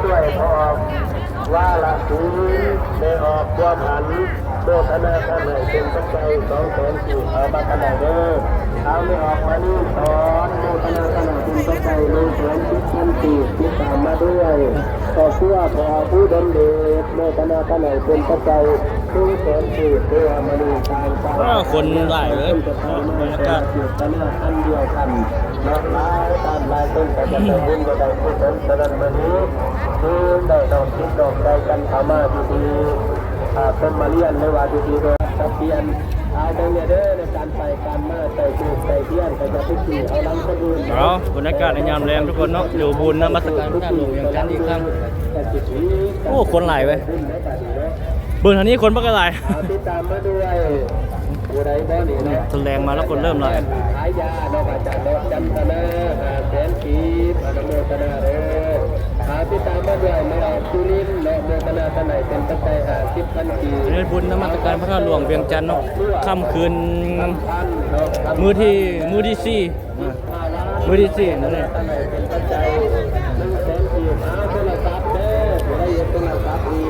ด้วยพอว่าละถึงได้ออกความหันโดยธนาคารไหนเป็นปัจจัย200,000เอามาขนาดเด้อเอาไม่ออกมานี่สอนโดยธนาคารไหนเป็นปัจจัย110,000ที่ตามมาด้วยต่อเพื่อขอผู้ดำเนินโดยธนาคารไหนเป็นปัจจัย100,000เพื่อมาดูการสร้างคนหลายเลยบรรยากาศธนาคารเดียวกันหลากหลายตามลายต้นแต่จะได้บุญก็ได้ผู้สนสนันมานี้คือได้ดอกคิดดอกใจกันธรรมะดีๆเป็นมาเรียนไม่ว่าดีๆโดยตะเพียนเอาไปเนี่ยเด้อในการไปการมาใส่จูบใส่เทียนใส่จะพิธีเอาลังคนอื่นบรรยากาศในยามแรงทุกคนเนาะอยู่บุญนมัสการพระหลวงอย่างกันอีกครั้งโอ้คนหลายเว้ยเบิ่งทางนี้คนบักหลายติดตามมาด้วยผู้ใดบ่นี่เนาะแสดงมาแล้วคนเริ่มเลยขายยาเนาะอาจารย์จันทนาแสนกีบอนุโมทนาเด้อติดตามมาด้วยไม่ออกจุลินเนาะโมทนาท่านไหนเป็นปัจจัย50,000 กีบในบุญนมัสการพระหลวงเวียงจันทน์เนาะค่ำคืนมื้อที่4นั่นแหละท่านไหนเป็นปัจจัย100,000 กีบโทรศัพท์เด้อผู้ใด有โทรศัพท์ดี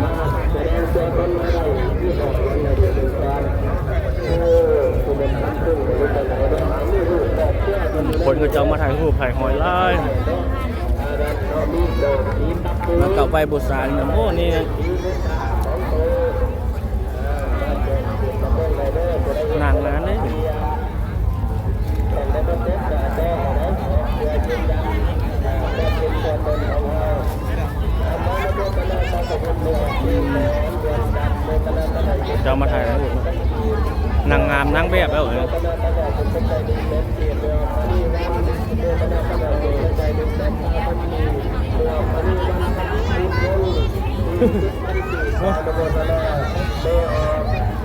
มาแสดงตัวตนมาได้ที่บอกว่าเราเดือดร้อนคนก็จะมาถ่ายรูปถ่ายหอยไล่แล้วกลับไปบุษราเนี่ยโอ้นี่หนังนั้นเลยจะมาถ่ายรูปนางงามนางแบบแล้วเหรอ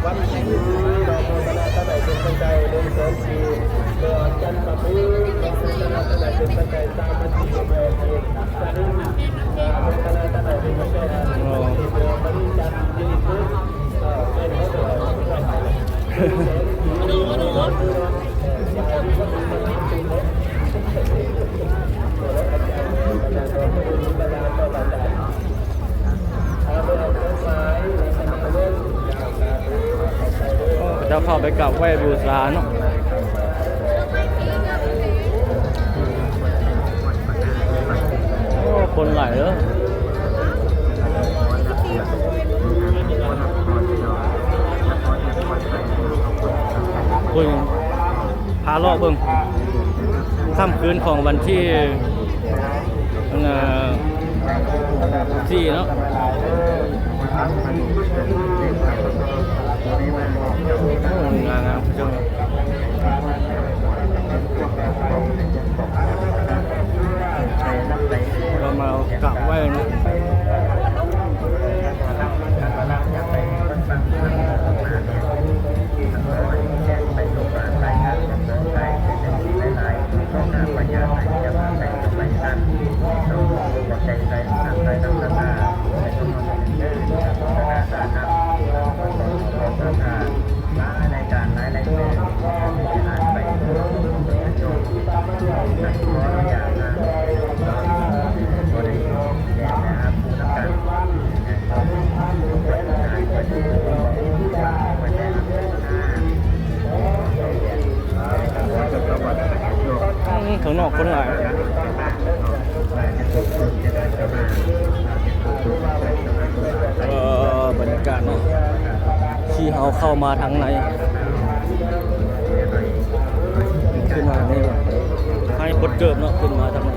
วันนี้เราโมทนาท่านใดเป็นปัจจัย100,000ตัวจันทร์ประพื้นเราโมทนาท่านใดเป็นปัจจัย3,000ตัวจะดึงโมทนาท่านใดเป็นปัจจัยตัวปริจันทร์ยืนพื้นเป็นเขาตัวจะเข้าไปกับไหว้บูชาเนาะโอ้คนหลายเลยคุณพาเลาะเบิ่งค่ำคืนของวันที่4เนาะงามจังเรามากราบไหว้นะข้างนอกคนหลายบรรยากาศเนาะที่เขาเข้ามาทางในขึ้นมานี่ให้กดเกิบเนาะขึ้นมาทางใน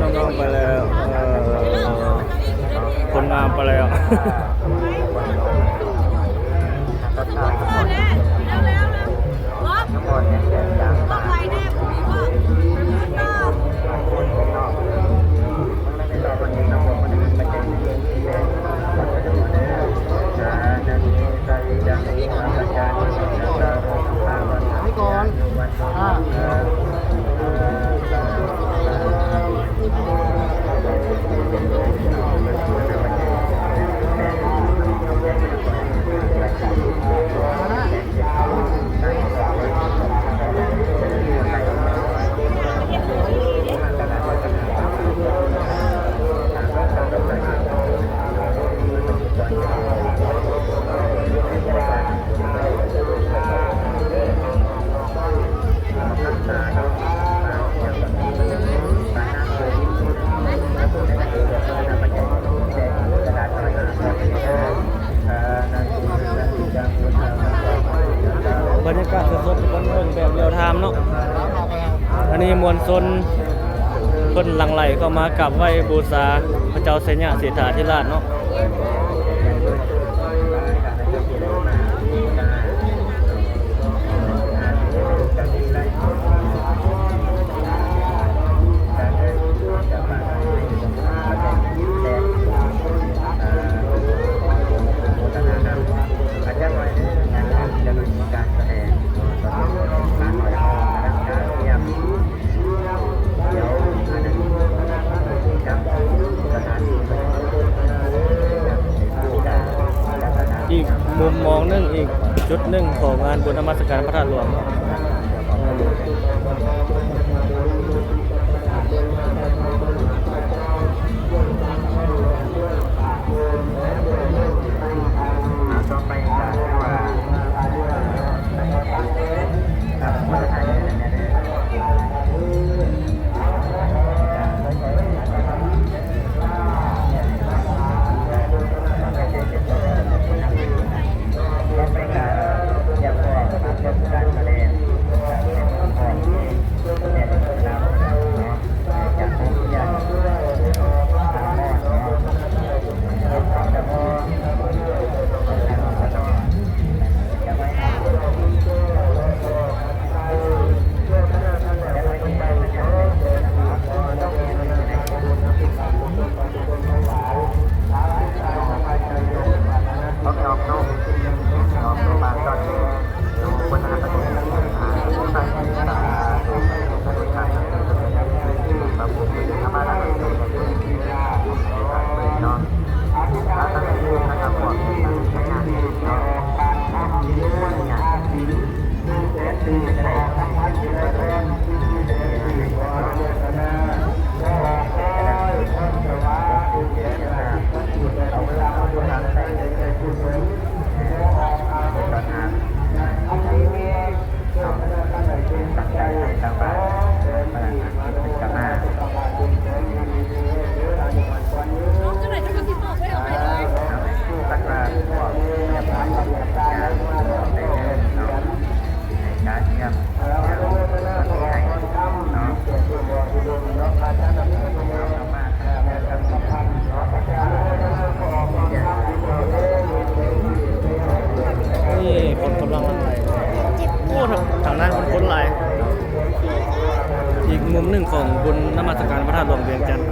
น้องๆไปแล้วคนงามไปแล้ว นี่ก่อนบรรยากาศสดๆคนเบิ่งแบบเรียลไทม์เนาะอันนี้มวลชนเพิ่นหลั่งไหลเข้ามากราบไหว้บูชาพระเจ้าเสญะสิทธาธิราชเนาะอีกมุมมองหนึงอีกจุดหนึ่งของงานบุญนมัสการพระธาตุหลวงเนาะนี่คนกำลังหลั่งไหลโอ้ทางนั้นคนหลายอีกมุมหนึ่งของบุญนมัสการพระธาตุหลวงเวียงจันทร์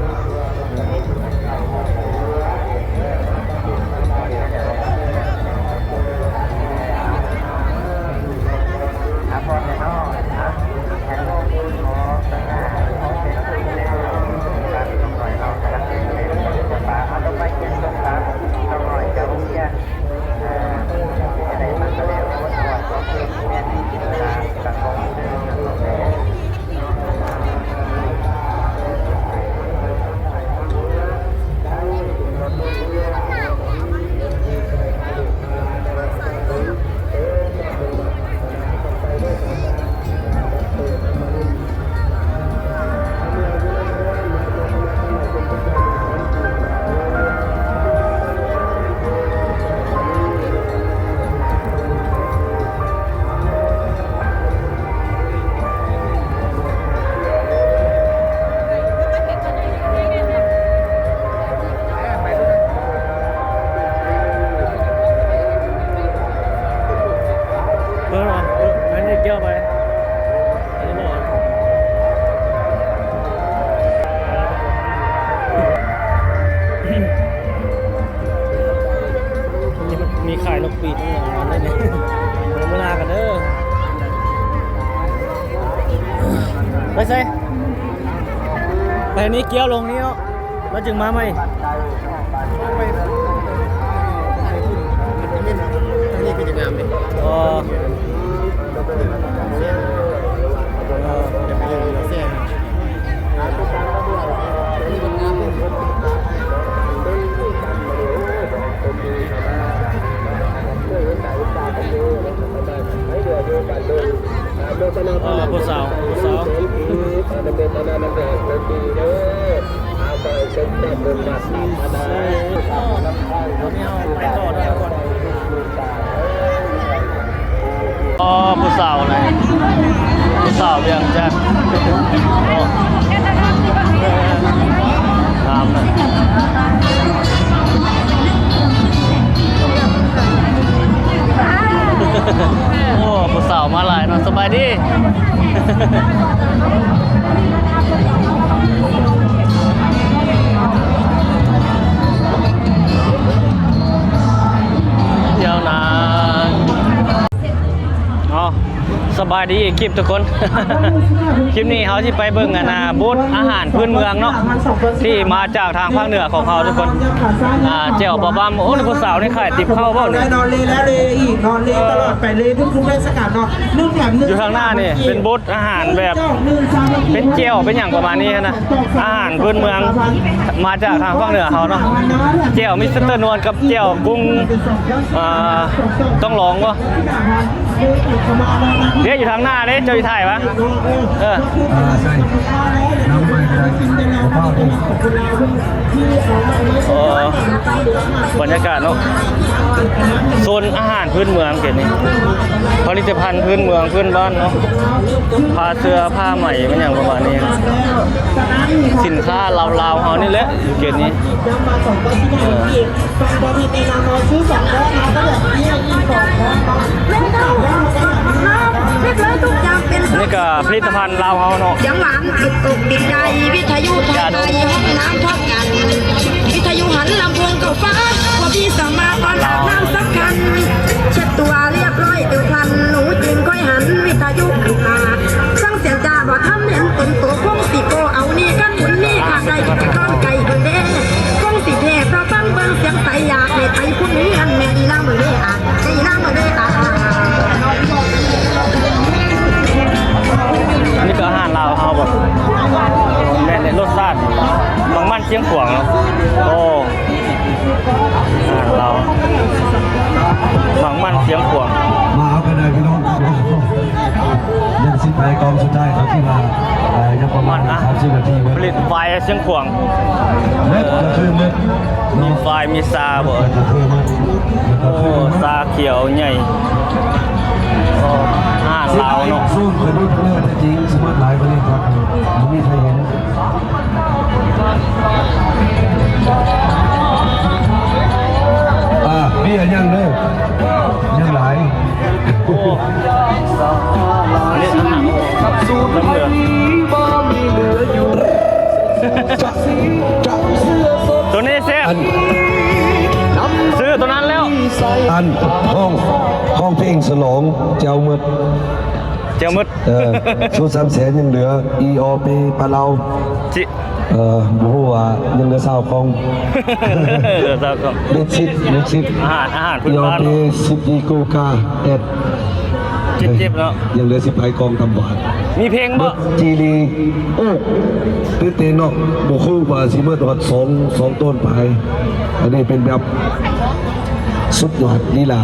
ใส่ไปนี้เกี้ยวลงนี้เนาะแล้วจึงมาไหม นี่เป็นยังไงไหม อ๋อ จะไปเรียนเสียงนี่เป็นงานเป็นผู้สาวอ๋อผู้สาวเลยผู้สาวเวียงจันทน์ตามนะโอ้ผู้สาวมาหลายเนาะสบายดี เดี๋ยวนานอ๋อสบายดีคลิปทุกคน คลิปนี้เขาที่ไปเบิ่งกันนะบูธอาหารพื้นเมืองเนาะที่มาจากทางภาคเหนือของเขาทุกคนเจียวปลาบ้ามโอ้ผู้สาวนี่ขายติบเข้าเปล่าเนี่ย นอนเลยแล้วเลยอีกนอนเลยตลอดไปเลยทุกเทศกาลเนาะนึ่งแถมหนึ่ง อยู่ทางหน้านี่เป็นบูธอาหารแบบเป็นเจียวเป็นอย่างประมาณนี้นะอาหารพื้นเมืองมาจากทางภาคเหนือเขาเนาะเจียวมิสเตอร์นวลกับเจียวกุ้งต้องลองวะเดี๋ยวอยู่ทางหน้าเด้เจ้าอยู่ถ่ายวะใช่น้ำมันเวลากินข้าวด้วย บรรยากาศเนาะโซนอาหารพื้นเมืองเกศนี่ผลิตภัณฑ์พื้นเมืองพื้นบ้านเนาะผ้าเสื้อผ้าใหม่มันอย่างประมาณนี้สินค้าลาวๆเขานี่แหละอยู่เกศนี้นี่ก็ผลิตภัณฑ์ลาวเขาเนาะ ยังหวังติดอกติดใจวิทยุทางไทยห้องน้ำพบกันวิทยุหันลำโพงเข้าฟ้าว่าพี่สมาตอนอาบน้ำสักคันเช็ดตัวเรียบร้อยเอวพลันหนูจึงค่อยหันวิทยุขึ้นมาฟังเสียงจ้าว่าทำเห็นตนโตคงสิโกเอานี่กันหมุนนี่ขาดใจก้อนไก่เบิ่งเด้คงสิเทพเราฟังเบิ่งเสียงใสอยากให้ไปพุ่นนี้อันแม่อีล่างเบิ่งเด้อ่ะอีล่างเบิ่งเด้อ่ะ อันนี้ก็อาหารลาวเขาแบบแม่ในรสชาติบางมันเชียงขวางเนาะโอ้อาหารลาวบางมันเชียงขวาง มาเอาไปเลยพี่น้องยังสิไปกองสุดท้ายครับที่มายังประมาณ30 นาที ผลิตไฟเชียงขวาง เม็ดกระเทือเม็ด มีไฟมีซาบ่ กระเทือเม็ด โอ้ซาเขียวใหญ่โอ้อาหารลาวเนาะ สู้เคยรู้เรื่องจริงสมัติหลายประเทศครับผมมีใครเห็นมีอะไรยังเด้อยังหลาย โอ้อันนี้อาหารน้ำเหลืองตัวนี้เซฟซื้อตัวนั้นแล้ว อันห้องเพลงสลองเจ้ามืด เจ้ามืด ชุด300,000ยังเหลือEOP ปาเรา จิ บ่ฮู้ว่ายังเหลือ20ของ เหลือซะก็ เล็กชิด อาหารพื้นบ้าน EOP 10 อีโกกาเอ็ด เจ็บๆแล้ว ยังเหลือ10 กองตำบาด มีเพลงบ่ จีรีโอ้ตื่นเต้นเนาะบ่ฮู้ว่าสิเมื่อตอน2ต้นไปอันนี้เป็นแบบสุดยอดลีลา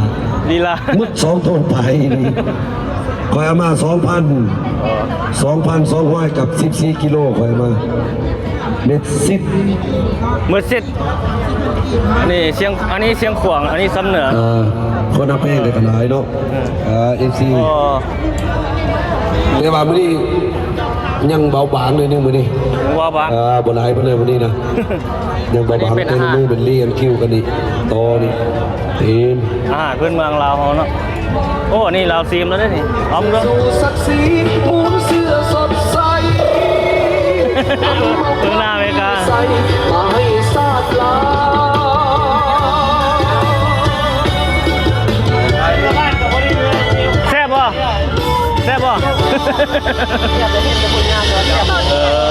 ลีลา มุด2ต้นไปนี่คอยเอามา 2,200 กับ14 กิโลคอยเอามาเม็ดซิด มือเสร็จอันนี้เชียงขวางอันนี้ซ้ำเหนือ คนเอาแป้งเลยกันหลายเนาะFC โอ้ เรียกว่ามื้อนี้ยังเบาบางเลยนึงมื้อนี้ ว่าบ้าง บ่หลายปานใดมื้อนี้นะยังเบาบาง อันนี้เป็น เป็น อาหาร มือเป็นเลียนคิวกันนี่ตอนี่เต็ม อาหารพื้นเมืองลาวเขาเนาะโอ้นี่ลาวซีมแล้วเด้นี่พร้อมเด้อ ศักดิ์ศรีมุมเสื้อสดใส ถึงหน้าอเมริกา ใส่มาให้ซาดลา แซ่บบ่แซ่บบ่ เออ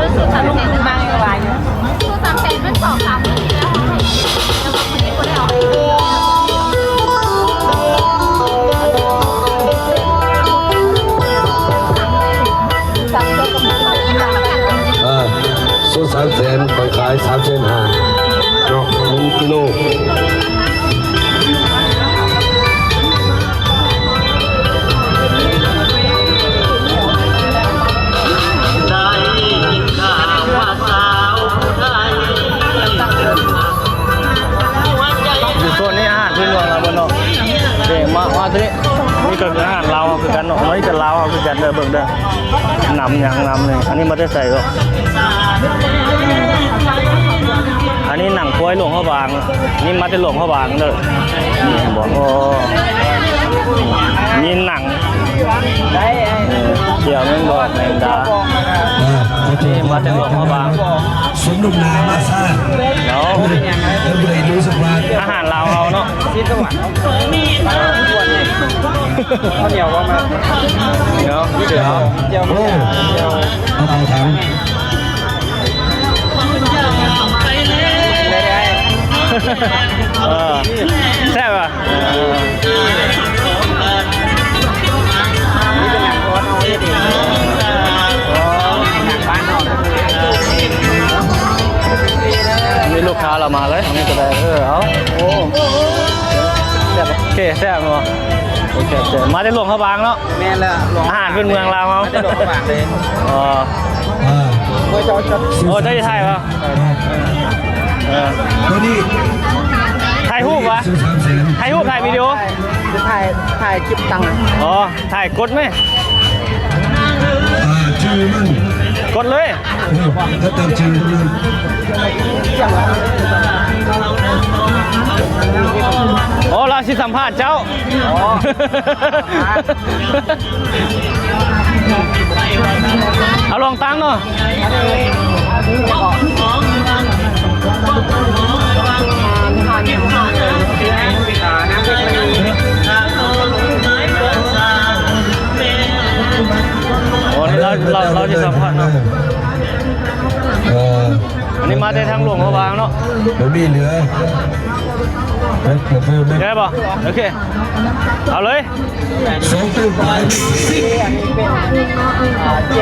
รู้สึกทำเสร็จเป็นบางอย่างไรอยู่คือทำเสร็จเป็น2-3 ปีแล้วแล้วก็คนนี้คนเดียวสั่งตัวกับคนนี้มาแล้วกัน สุด300,000ไปขาย3,500,000เนาะ1 กิโล อยู่โซนนี้อาหารพื้นเมืองเราบนเนาะเดี๋ยวมาที่นี่นี่ก็คืออาหารลาวคือกันเนาะนี่จะลาวคือกันเด้อเบิ่งเด้อนำอย่างนำเลยอันนี้มาได้ใส่ก็อันนี้หนังควายหลวงพ่อบางนี่มาได้หลวงพ่อบางเด้อนี่บอกโอ้นี่หนังเดี๋ยวแม่งบอกแมงดานี่มาได้หลวงพ่อบาง สมนุมนามาซ่า เนาะ แล้วเลยรู้สึกว่า อาหารลาวเราเนาะ ที่จังหวัดข้าวเหนียวว่ามา เดี๋ยว เจียว โอ้เอาถัง แซ่บอ่ะ นี่เป็นหนังโคตรเอาไว้ดิหนังบ้านนอก มีลูกค้าเรามาเลยนี่ก็ได้เอาโอ้แซ่บโอเคแซ่บเนาะโอเคมาได้หลวงพระบางเนาะ แม่ละหลวง อาหารพื้นเมืองเราเขา ไม่ได้หลวงพระบางเลย อ๋อ เมื่อเจ้าจะ โอ้เจ้าจะถ่ายป่ะตัวนี้ ถ่ายรูปวะ ซื้อ300,000 ถ่ายรูปถ่ายวิดีโอ จะถ่ายคลิปตังค์ อ๋อถ่ายกดไหม ชื่อมัน กดเลย ถ้าเติมชื่อมัน โอ้เราสิสัมภาษณ์เจ้าเอาลองตั้งเนาะโอ้นี่เราจะสัมภาษณ์เนาะอันนี้มาได้ทางหลวงพระบางเนาะ เดี๋ยวมีเหลือเดี๋ยวเพิ่ม ได้ป่ะโอเคเอาเลย 2 ตู้ไป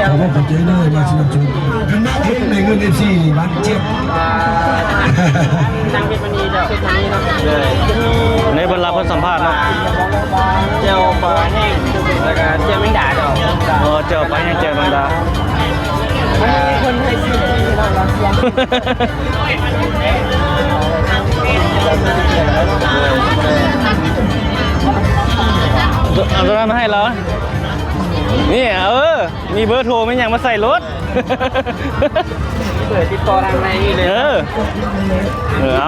เขาบอกกับเจ๊เลยมาสนับสนุนเฮ้ยในเงินFC นี่บัตรเจ็บ นางเป็นมณีเจ้าเป็นมณีเนาะ ในบรรลับเพิ่นสัมภาษณ์เนาะ เจ้าปลาแห้งแล้วก็เจ้าแมงดาเจ้า เจอไปยังเจอแมงดา คนไทยสิเราเสียง เอาตัวนั้นมาให้เรานี่มีเบอร์โทรไม่ยังมาใส่รถ เปิดติดต่อทางในนี่เลย เอ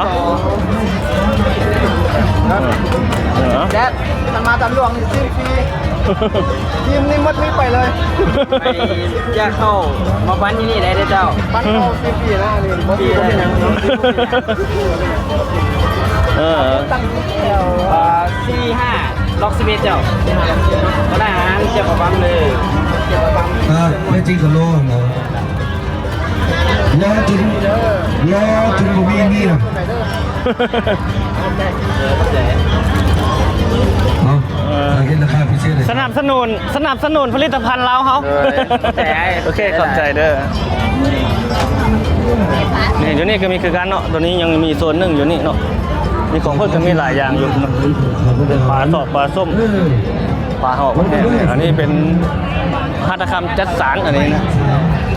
า แจ๊ดมันมาตามหลวงฟรีทีมนี่มัดไม่ไปเลยไปจะเข้ามาฟันที่นี่ได้เจ้าฟันเข้าฟรีนะนี่ฟรีเลยนะตั้งแถว45ล็อก11เจ้าก็ได้อาหารเจ้าประจำเลยเจ้าประจำ ไม่จริงกับโลกเนาะรอถึงบ่มีนี่นะเอาเห็นราคาพิเศษเลย สนับสนุนผลิตภัณฑ์เราเขาโอเคขอบใจเด้อนี่อยู่นี่ก็มีคือกันเนาะตัวนี้ยังมีโซนหนึ่งอยู่นี่เนาะมีของเพิ่มก็มีหลายอย่างอยู่เนาะเป็นปลาสดปลาส้มปลาหอกแห้งอันนี้เป็นหัตถกรรมจัดสารอันนี้นะ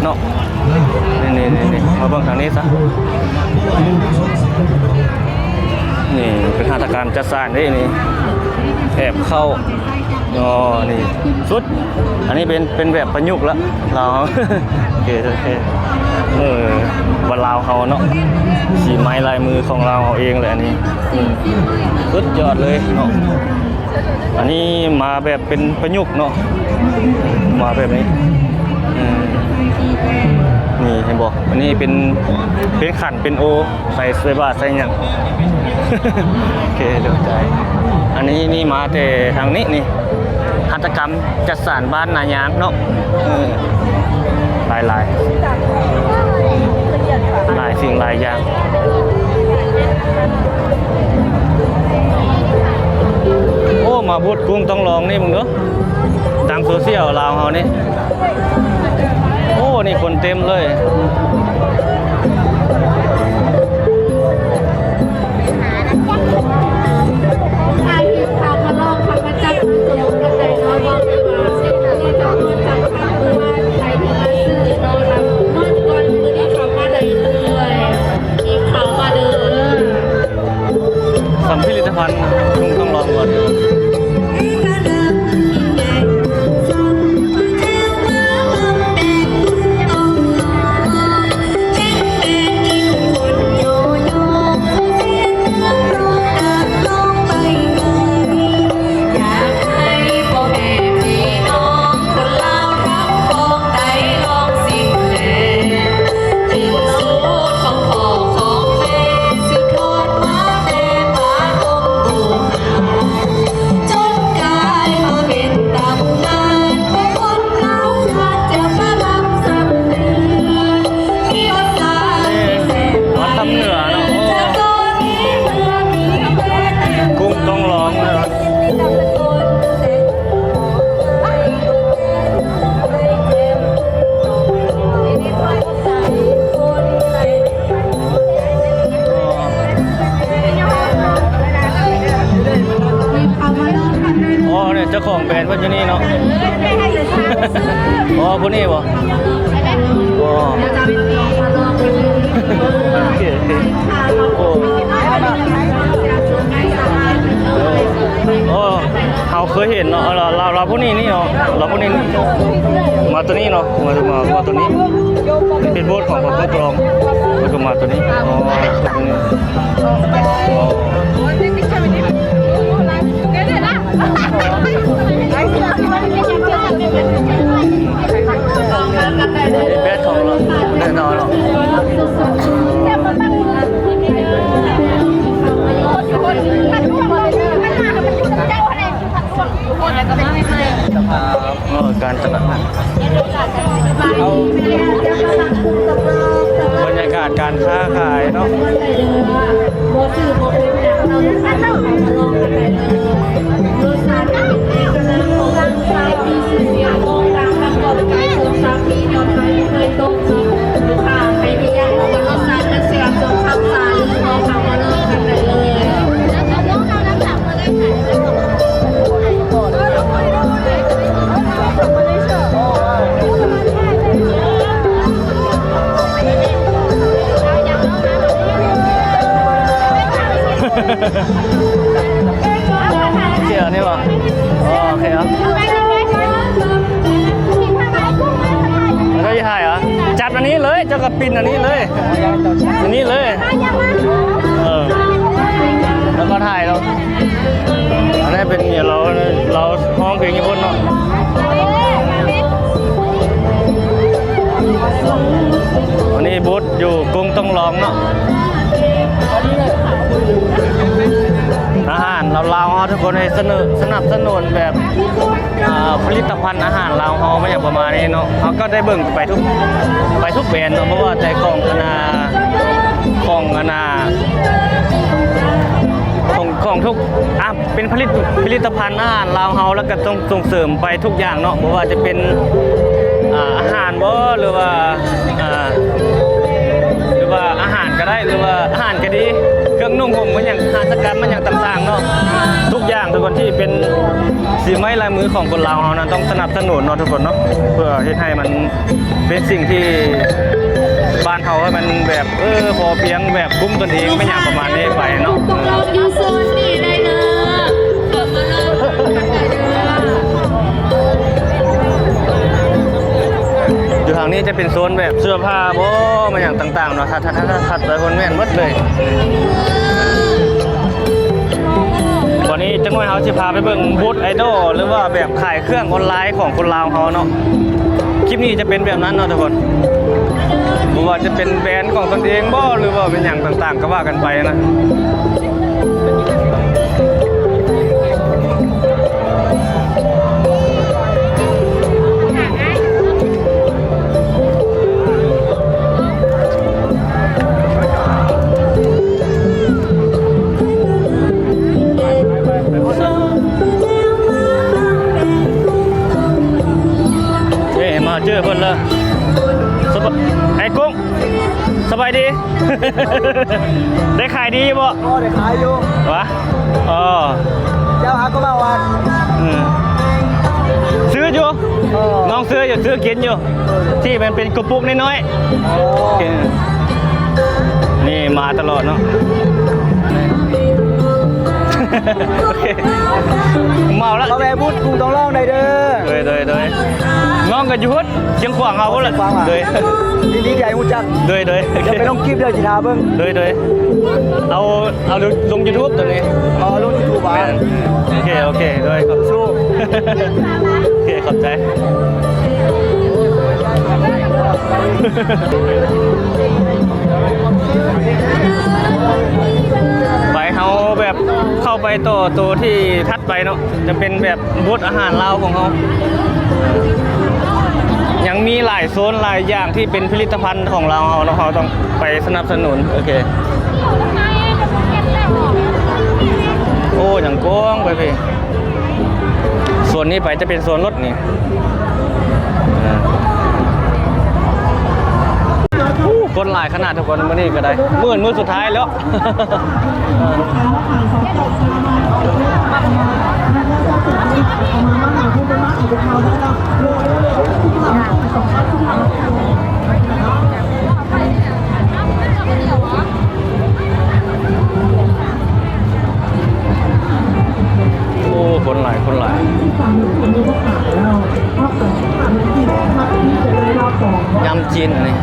เนาะนี่มาเบิ่งทางนี้ซะนี่เป็นหัตถกรรมจัดสารนี่แอบเข้าอ๋อนี่สุดอันนี้เป็นแบบประยุกต์ละเราโอเควันลาวเขาเนาะสีไม้ลายมือของเราเอาเองเลยอันนี้สุดยอดเลยเนาะอันนี้มาแบบเป็นประยุกต์เนาะมาแบบนี้นี่เห็นบอกอันนี้เป็นขันเป็นโอใส่เสื้อบาใส่หยังโอเคเดี๋ยวใจอันนี้นี่มาแต่ทางนี้นี่ หัตถกรรมจัดสารบ้านนายางเนาะหลายสิ่งหลายอย่างโอ้มาพูดกุ้งต้องลองนี่มึงเนาะดังโซเชียลลาวเฮานี่โอ้นี่คนเต็มเลย อาชีพข่าวมาลองข่าวมาจับเสียงกระแสน้อยบอกเลยว่าที่จะโดนจับข่าวคือว่าใครที่มาซื้อนอนรับนอนก่อนมือนี้ข่าวมาได้เลยมีข่าวมาเด้อ สัมผลิตภัณฑ์กุ้งต้องลองก่อนเจ้าของแบรนด์เพิ่นอยู่นี่เนาะอ๋อผู้นี้บ่อ๋อโอเคโอ้เฮาเคยเห็นเนาะเราผู้นี้นี่เนาะเราผู้นี้มาตัวนี้เนาะมาตัวนี้เป็นโบสของผมกรองแล้วก็มาตัวนี้อ๋อตัวนี้อ๋อแบดของเราแน่นอนหรอกการตลาดบรรยากาศการค้าขายเนาะเสียนี่วะโอเคครับแล้วก็จะถ่ายเหรอจัดอันนี้เลยเจ้ากับปินอันนี้เลยอันนี้เลยแล้วก็ถ่ายเราอันนี้เป็นเนี่ยเราห้องเพลงญี่ปุ่นเนาะวันนี้บูธอยู่กุ้งต้องลองเนาะอาหารลาวๆทุกคนให้สนับสนุนแบบผลิตภัณฑ์อาหารลาวๆไม่อย่างประมาณนี้เนาะเขาก็ได้เบิ่งไปทุกแบรนด์เนาะเพราะว่าใจของคณะของทุกเป็นผลิตภัณฑ์อาหารลาวเฮาแล้วก็ต้องส่งเสริมไปทุกอย่างเนาะเพราะว่าจะเป็นอาหารบ่หรือว่าอาหารก็ได้หรือว่าอาหารก็ดีเครื่องนุ่งห่มมันอย่างหัตถกรรมมันอย่างต่างๆเนาะทุกอย่างทุกคนที่เป็นฝีไม้ลายมือของคนลาวเฮานั้นต้องสนับสนุนเนาะทุกคนเนาะเพื่อให้มันเป็นสิ่งที่บ้านเฮาให้มันแบบพอเพียงแบบคุ้มตนเองไม่อย่างประมาณนี้ไปเนาะอยู่โซนนี้ได้เลยเปิดมาเลยอยู่ทางนี้จะเป็นโซนแบบเสื้อผ้าบ่มาอย่างต่างๆเนาะถ้าถัดไปคนแม่นหมดเลยวันนี้จังหวะเฮาสิพาไปเบิ่งบูธไอดอลหรือว่าแบบขายเครื่องออนไลน์ของคนลาวเฮาเนาะคลิปนี้จะเป็นแบบนั้นเนาะทุกคนบ่ว่าจะเป็นแบรนด์ของตนเองบ่หรือว่าเป็นอย่างต่างๆก็ว่ากันไปนะ บายดี ได้ขายดีบ่ ก็ได้ขายอยู่ วะอ๋อ เจ้าหาก็มาวัน ซื้ออยู่น้องซื้ออยู่ซื้อกินอยู่ ที่มันเป็นกระปุกน้อยๆนี่มาตลอดเนาะ โอเคเมาแล้ว เราแม่บุญกรุงต้องร้องได้เด้อ โดยน้องก็อยู่พุทธเชียงขวางเอาพุทธเลยโดย ดีใจมุจัก โดย เดี๋ยวไปลงคลิปเด้อจิทาเบิ่ง โดยเอาลง YouTube ตัวนี้ ลง YouTube อ่ะ โอเคโดยครับสู้ โอเคขอบใจ ไปเขาแบบเข้าไปต่อตัวที่ทัดไปเนาะจะเป็นแบบบูธอาหารลาวของเขายังมีหลายโซนหลายอย่างที่เป็นผลิตภัณฑ์ของเราเราต้องไปสนับสนุนโอเคโอ้อย่างโก้งไปพี่ส่วนนี้ไปจะเป็นโซนรถนี่คนหลายขนาดทุกคนมื่อนี้ก็ได้มื้อสุดท้ายแล้ว โอ้คนหลายยำจีนอันนี้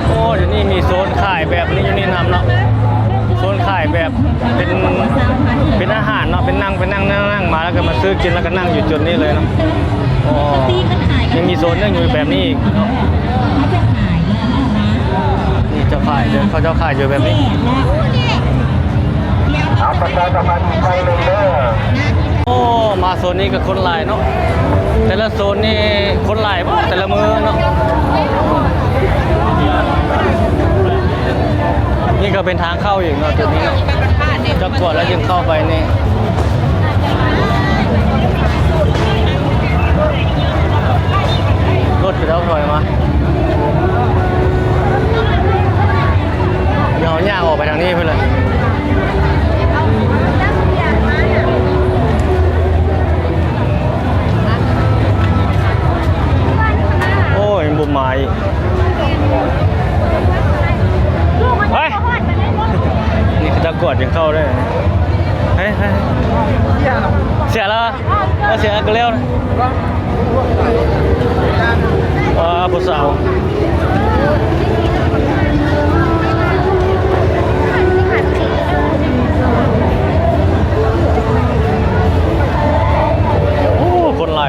โอ้เดี๋ยวนี้มีโซนขายแบบนี้อยู่นี่นำเนาะโซนขายแบบเป็นอาหารเนาะเป็นนั่งมาแล้วก็มาซื้อกินแล้วก็นั่งอยู่จุดนี้เลยเนาะอ๋อยังมีโซนนั่งอยู่แบบนี้อีกเนาะนี่เจ้าขายเดินเขาเจ้าขายอยู่แบบนี้ เอาประชาสัมพันธ์ไปเลยเด้อ โอ้มาโซนนี้กับคนหลายเนาะแต่ละโซนนี่คนหลายแต่ละมือเนาะนี่ก็เป็นทางเข้าอีกเนาะจุดนี้เนาะจะกดแล้วยังเข้าไปนี่รถไปแล้วถอยมาเดี๋ยวย่างออกไปทางนี้เพื่อนเลยโอ้ยบุมไม้เฮ้ยนี่คือตะกรวดยังเข้าได้เฮ้ยเสียแล้วเสียก็เร็วนะผู้สาวโอ้คนหลาย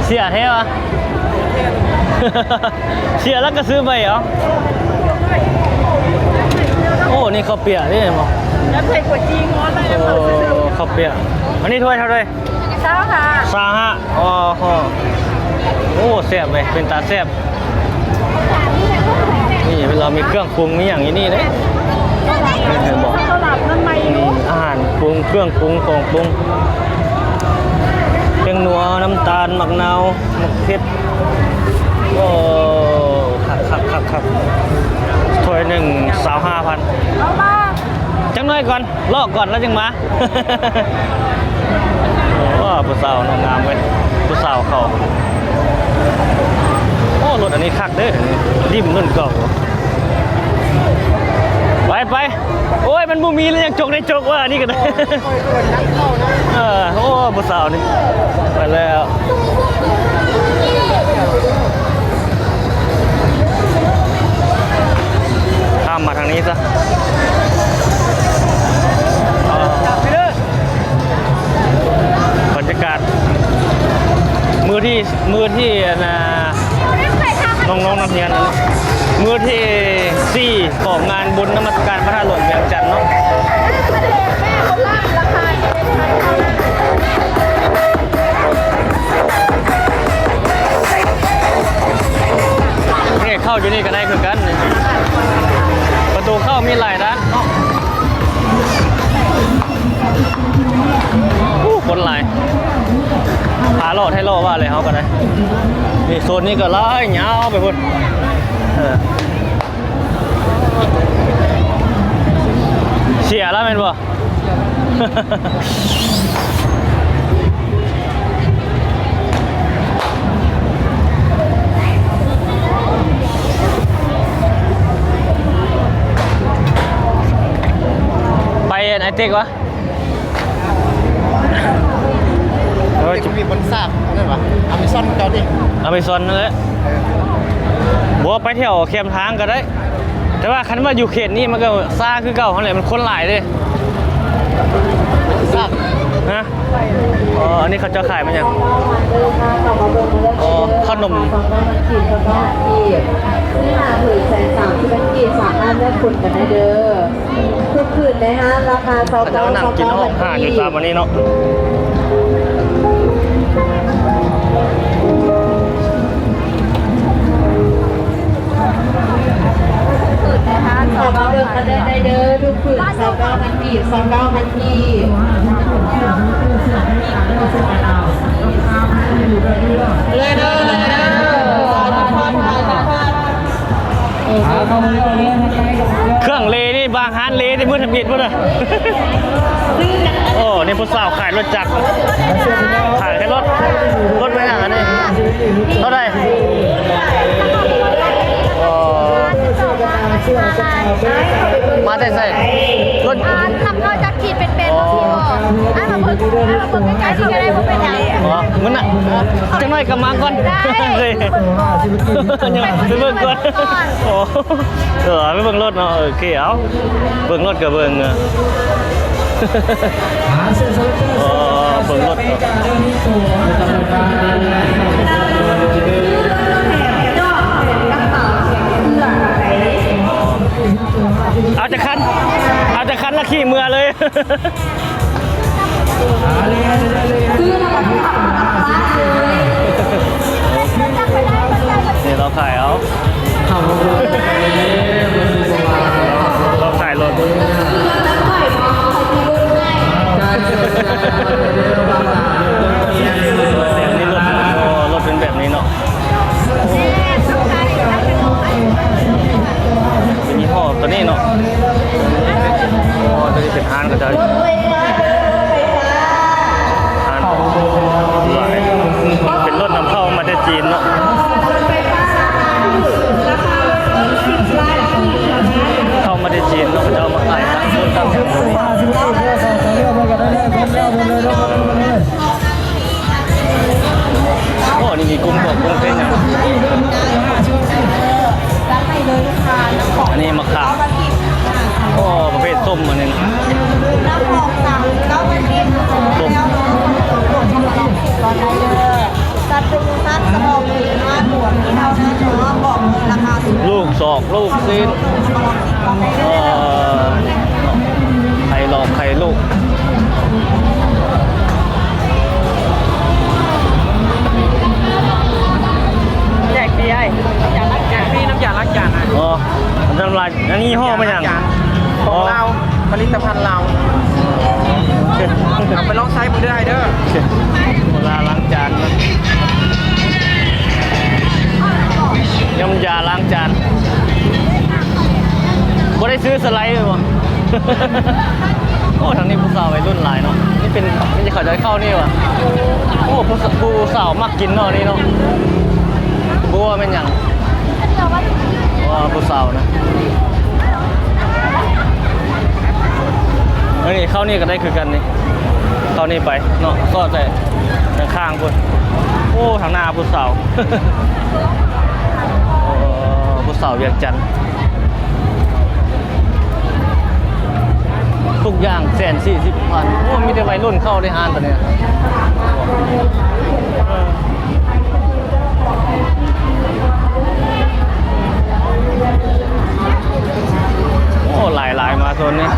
เสียแท้ปะ เสียแล้วก็ซื้อไปเหรอโอ้นี่ข้าวเปียกนี่มั้งแล้วใส่ขวดจีงอนเลยนะข้าวเปียกอันนี้ถ้วยเท่าไหร่25อ๋อโอ้แซ่บเลยเป็นตาแซ่บนี่เรามีเครื่องปรุงมีอย่างนี้เลยเห็นบอกนี่อาหารปรุงเครื่องปรุงของปรุงเครื่องนัวน้ำตาลมะนาวมะเขือโอ้ครับถ้วย125,000จังน้อยก่อนลอกก่อนแล้วจังมาว้าผู้สาวน้องงามเว้ยผู้สาวเขาโอ้รถอันนี้คักเด้อริมเงินเก่าไปโอ้ยมันบ่มีเลยยังจกในจกว่านี่ก็ได้โอ้ผู้สาวนี่ไปแล้วข้ามมาทางนี้ซะบรรยากาศมือที่น้องนักเรียนมือที่4ของงานบุญนมัสการพระธาตุหลวง อยู่นี่ก็ได้คือกันนี่ประตูเข้ามีหลายด้านเนาะคนหลายพาโลดให้โลว่าเลยเขาก็ได้นี่โซนนี้ก็ไล่เงาไปพุ่นเสียแล้วเป็นบ่ไปไอเต็กวะจะมีบนซากนั่นวะอเมซอนเกาดิ อเมซอนนั่นแหละบัวไปเที่ยวเข็มทางก็ได้แต่ว่าคันว่าอยู่เขตนี้มันก็ซ่าคือเก่าเขาเลยมันคนหลายเลย ซาก นะอ๋ออันนี้เขาจะขายมันยังอ๋อขนม ซื้อมาผืน130กีบสามารถเลือกคุณกันได้เด้อทุกคืนนะฮะราคา2 เขาจะนั่งกินห้องห่านอยู่ตามวันนี้เนาะ2 9เดินกันได้เด้อทุกคืน29,000กีบ29,000กีบเลยเด้อเครื่องเลนี่บางฮานเลนี่เพื่อนทำผิดป่ะเนี่ยโอ้นี่ผู้สาวขายรถจักรขายแค่รถไม่ห่างอันนี้เท่าไหร่มาแต่ใส่รถ ทำเราจะขีดเป็นพี่บอกมาเพิ่งใกล้ๆที่จะได้เพิ่งเป็นยัง อ๋อมันน่ะจังหน่อยกับมาก่อนเลยไปเบิ่งก่อนโอ้ไปเบิ่งรถเนาะโอเคเอาเบิ่งรถกับเบิ่งอ๋อเบิ่งรถเอาจะคันแล้วขี่เมือเลยนี่เราขายเอาเราขายรถนี่รถเป็นแบบนี้เนาะเป็นยี่ห้อตัวนี้เนาะอ๋อตัวนี้เป็นฮานก็จะฮานหลายเป็นรถนำเข้ามาจากจีนเนาะเข้ามาจากจีนเนาะจะเอามาขายตั้งต้นตั้งแถวนี้โอ้นี่มีกุ้งบอกกุ้งเต้นอย่างอันนี้มะขามโอ้ประเภทส้มอันนี้ส้มลูกศอกลูกซีนไข่หลอกไข่ลูกแจกฟรีไอ้แจกฟรีน้ำยาล้างจานนะ อ๋อน้ำลายอันนี้ห่อมาอย่าง ของเราผลิตภัณฑ์เราเอาไปลองใช้มือได้เด้อ เวลาล้างจานนะน้ำยาล้างจานบ่ได้ซื้อสไลด์เลยมั้งโอ้ทางนี้ผู้สาววัยรุ่นหลายเนาะนี่เป็นนี่จะเขาจะเข้านี่วะโอ้ผู้สาวมักกินเนาะนี่เนาะบัวเป็นอย่างว่าผู้สาวนะนี่เข้านี่ก็ได้คือกันนี่เข้านี่ไปเนาะก็แต่ข้างพุ่นโอ้ทางหน้าผู้สาวผู้สาวเวียงจันทร์ทุกอย่าง140,000โอ้มีแต่วัยรุ่นเข้าได้อ่านตัวเนี้ยโอ้หลายมาโซนนี้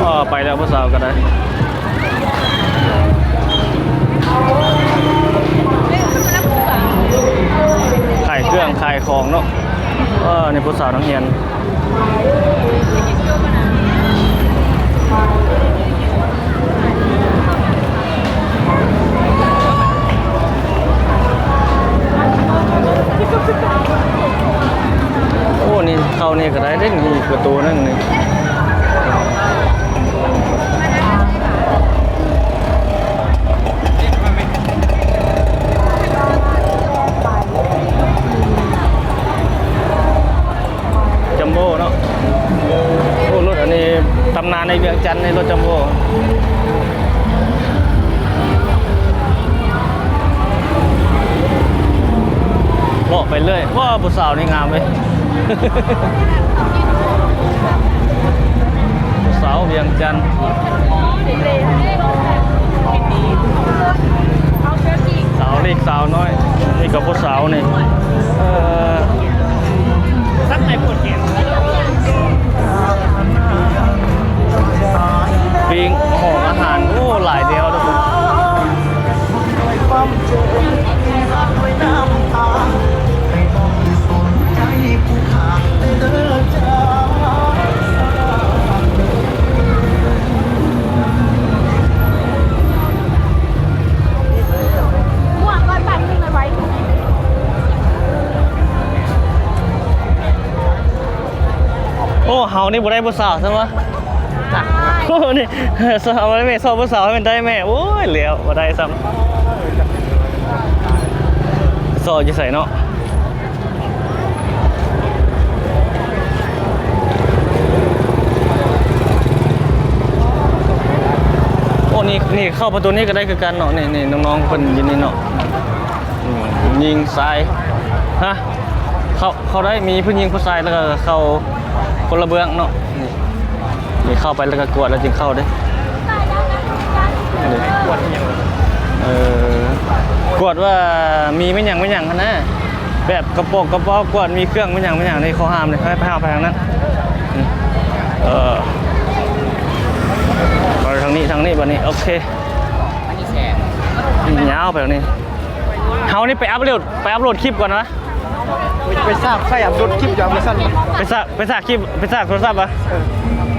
อ๋อไปแล้วผู้สาวก็ได้ขายเครื่องขายของเนาะนี่ผู้สาวนักเรียนโอ้นี่เข้านี่ก็ได้เล่นอีกประตูนึงนี่จัมโบ้เนาะโอ้รถอันนี้ตำนานในเวียงจันทร์ในรถจัมโบ้เลาะไปเรื่อยว่าผู้สาวนี่งามเลยผู้สาวเวียงจันทร์สาวเล็กสาวน้อยนี่กับผู้สาวนี่สักไหนปวดแขนปิ้งห่ออาหารโอ้หลายเดียวทุกคนโอ้เฮานี่บ่ได้ผู้สาวใช่ไหมโอ้นี่สาวไม่สอบผู้สาวให้มันได้แม่โอ้ยเหลียวบ่ได้ซ้ำสอบจะใส่เนาะโอ้นี่เข้าประตูนี้ก็ได้คือกันเนาะนี่น้องๆคนยินนี่เนาะยิงซ้ายฮะเขาได้มีผู้ยิงผู้ชายแล้วก็เข้าคนละเบื้องเนาะนี่เข้าไปแล้วก็กวดแล้วจึงเข้าได้กวดยังกวดว่ามีไม่หยังนะแบบกระโปรงกระเป๋ากวดมีเครื่องไม่หยังในข้อห้ามเลยให้ไปทางนั้นไปทางนี้บัดนี้โอเคอันนี้แสบยาวไปตรงนี้เฮานี่ไปอัพโหลดคลิปก่อนนะไปทราบใครอัพโหลดคลิปอยู่ไม่สั้นไปสากคลิปไปสากโทรศัพท์ปะ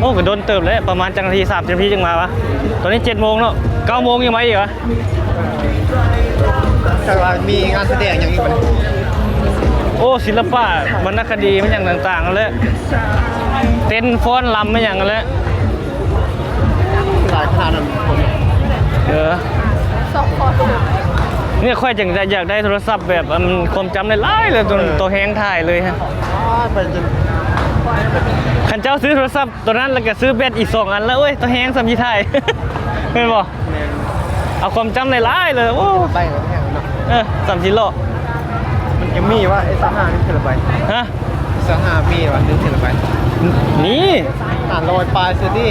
โอ้ก็โดนเติมเลยประมาณจังนาที30 นาทีจึงมาปะตอนนี้7 โมงเนาะ9 โมงยังไหมอีกวะแต่ว่ามีงานแสดงอย่างนี้มันโอ้ศิลปะวรรณคดีไม่อย่างต่างๆแล้วเต้นฟ้อนลำไม่อย่างแล้วหลายขนาดนั้นเนี่ยค่อยจังอยากได้โทรศัพท์แบบความจำได้หลายเลยตัวแห้งถ่ายเลยฮะขันเจ้าซื้อโทรศัพท์ตัวนั้นแล้วก็ซื้อแบตอีก2 อันแล้วเอ้ยตัวแห้งสำยีถ่ายเห็นบ่เอาความจำได้หลายเลยโอ้ไปแล้วแห้งเนาะ30 โลมันจะมีว่าไอ้35นี่เท่าไหร่ฮะ35มีว่า1 เทราไบต์นี่500ปลายสิดิ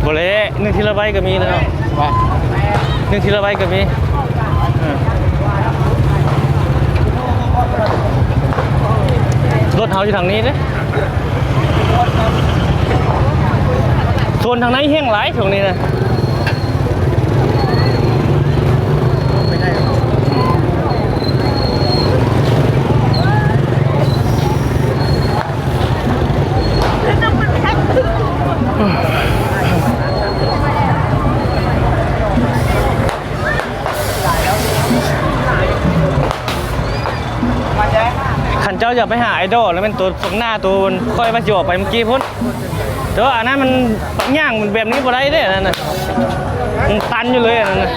บ่เลย1 เทราไบต์ก็มีแล้วว่า1 เทราไบต์ก็มีรถเฮาอยู่ทางนี้เด้โซนทางไหนแห้งหลายช่วงนี้นะขันเจ้าอยากไปหาไอดอลแล้วเป็นตัวตรงหน้าตัวค่อยมาจ่อไปเมื่อกี้พุ่นแต่ว่าอันนั้นมันย่างมันแบบนี้บ่ได้เด้นั่นน่ะมันตันอยู่เลยนั่นน่ะ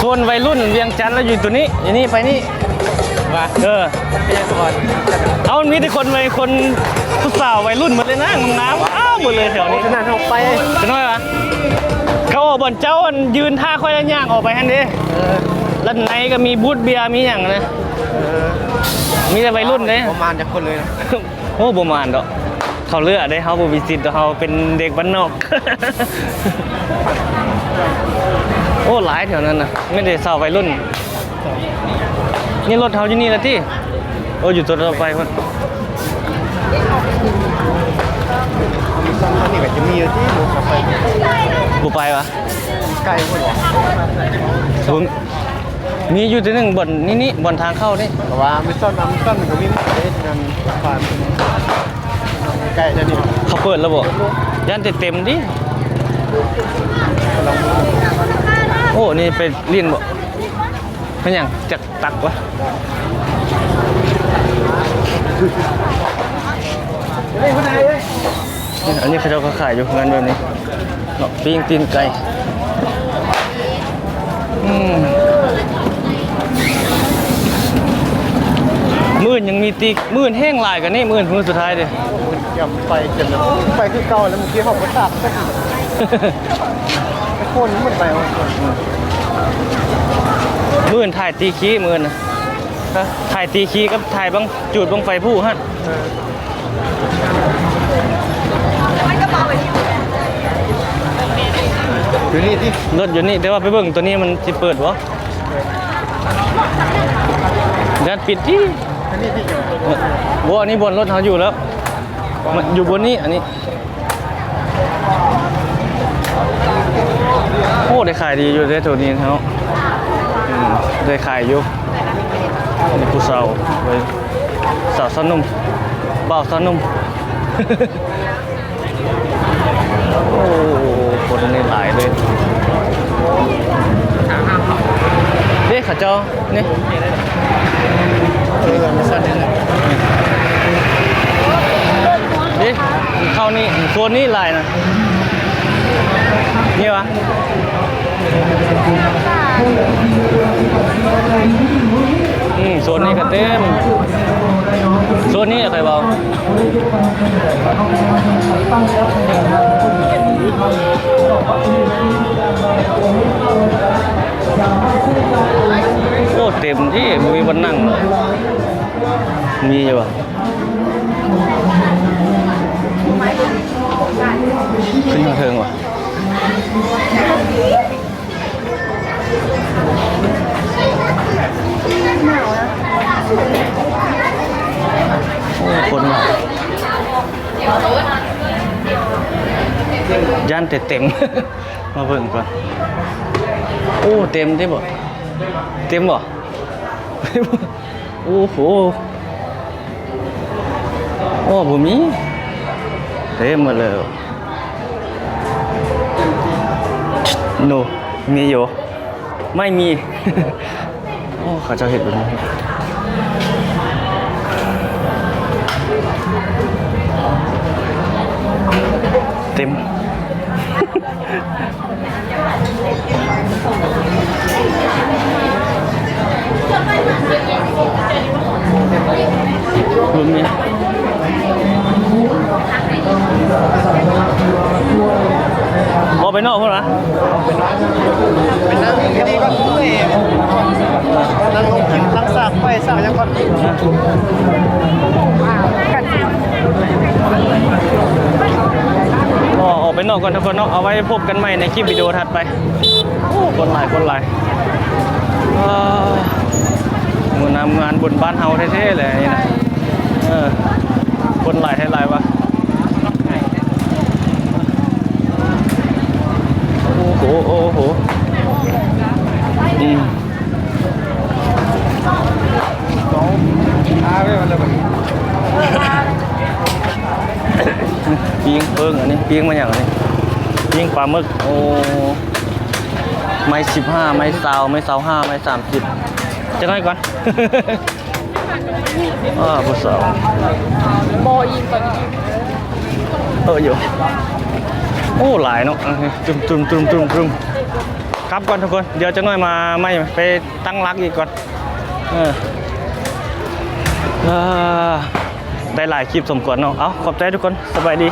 ส่วนวัยรุ่นเวียงจันทร์แล้วอยู่ตัวนี้อย่างนี้ไปนี่ว่าเอามีแต่คนวัยคนผู้สาววัยรุ่นหมดเลยนะน้ำอ้าวหมดเลยแถวนี้ขนาดออกไปจะน้อยวะเขาออกบนเจ้ายืนท่าค่อยแล้วย่างออกไปฮันดิแล้วในก็มีบูธเบียร์มีอย่างนะมีแต่วัยรุ่นเลยประมาณจะคนเลยนะโอ้ประมาณดอก เขาเลือกได้เขาบ่มีสิทธิ์เขาเป็นเด็กบ้านนอก โอ้หลายแถวนั้นนะไม่ได้เศร้าวัยรุ่นนี่รถเขาอยู่นี่ละที่โอ้อยู่ตัวต่อไปคน นี่ก็จะมีอยู่ที่บุกไป บุไปวะ ไกลคนหรอ ผมมีอยู่ที่หนึ่งบ่อนนี่บ่อนทางเข้านี่ แต่ว่าไม่ซ่อนน้ำซ่อนมันก็มีเล่นกันผ่านไกลจะนี่ เขาเปิดแล้วบ่ย่านเต็มดิโอ้นี่ไปเรียนบ่เป็นอย่างจักตักวะอันนี้เขาเจ้าก็ขายอยู่งานแบบนี้เนาะปิ้งตีนไก่มื่นยังมีตีมื่นแห้งลายกันนี่มื่นมือสุดท้ายดิ ย่ำไปจนไปคือเก่าแล้วเมื่อกี้เขาก็ตัดก็คนมันไปว่าคน มื่นถ่ายตีขี้มื่นนะถ่ายตีขี้กับถ่ายบังจูดบังไฟผู้ฮะ อยู่นี่ที่ รถอยู่นี่แต่ว่าไปเบิ่งตัวนี้มันจะเปิดวะเดี๋ยวปิดที่ นี่ที่อยู่ บัวอันนี้บนรถเขาอยู่แล้วมันอยู่บนนี้อันนี้โอ้ได้ขายดีอยู่ได้ตัวนี้เขาได้ขายอยู่นี่ผู้สาวเลยสาวสาวนุ่มบ่าวสาวนุ่ม โอ้คนนี่หลายเลยเด็กขาเจ้านี่ ไม่ซ่อนนี่แหละ เด็กเข้านี่โซนนี้หลายนะนี่วะโซนนี้ก็เต็มโซนนี้ใครเบาโอ้เต็มที่มีวันนั่งมีอยู่ป่ะขึ้นมาเทิงว่ะโอ้คนย่านเต็ม มาเบิ่งก่อนโอ้เต็มที่บ่เต็มบ่ โอ้โหโอ้บ่มีเต็มหมดเลยโนมีอยู่ไม่มี โอ้เขาจะเห็นแบบนี้เต็ม รวมนี้พอไปนอกพวกนะ เป็นนั่งที่นี่ก็เลยนั่งลงกินนั่งสากไปสากยังก่อน ก็ออกไปนอกก่อนทุกคนเนาะเอาไว้พบกันใหม่ในคลิปวิดีโอถัดไปโอ้คนหลายมือนำงานบุญบ้านเฮาเท่ๆเลยนี่นะคนหลายให้หลายวะโอ้โหปิ้งเพิ่งอันนี้ปิ้งมาอย่างนี้ปิ้งปลาหมึกโอ้ไม้15ไม้20ไม้25ไม้30จะน้อยก่อน ผู้สาวโมยิงก่อนอยู่โอ้หลายเนาะจุ่มครับก่อนทุกคนเดี๋ยวจะน้อยมาไม่ไปตั้งรักอีกก่อนได้หลายคลิปสมควรเนาะเอาขอบใจทุกคนสบายดี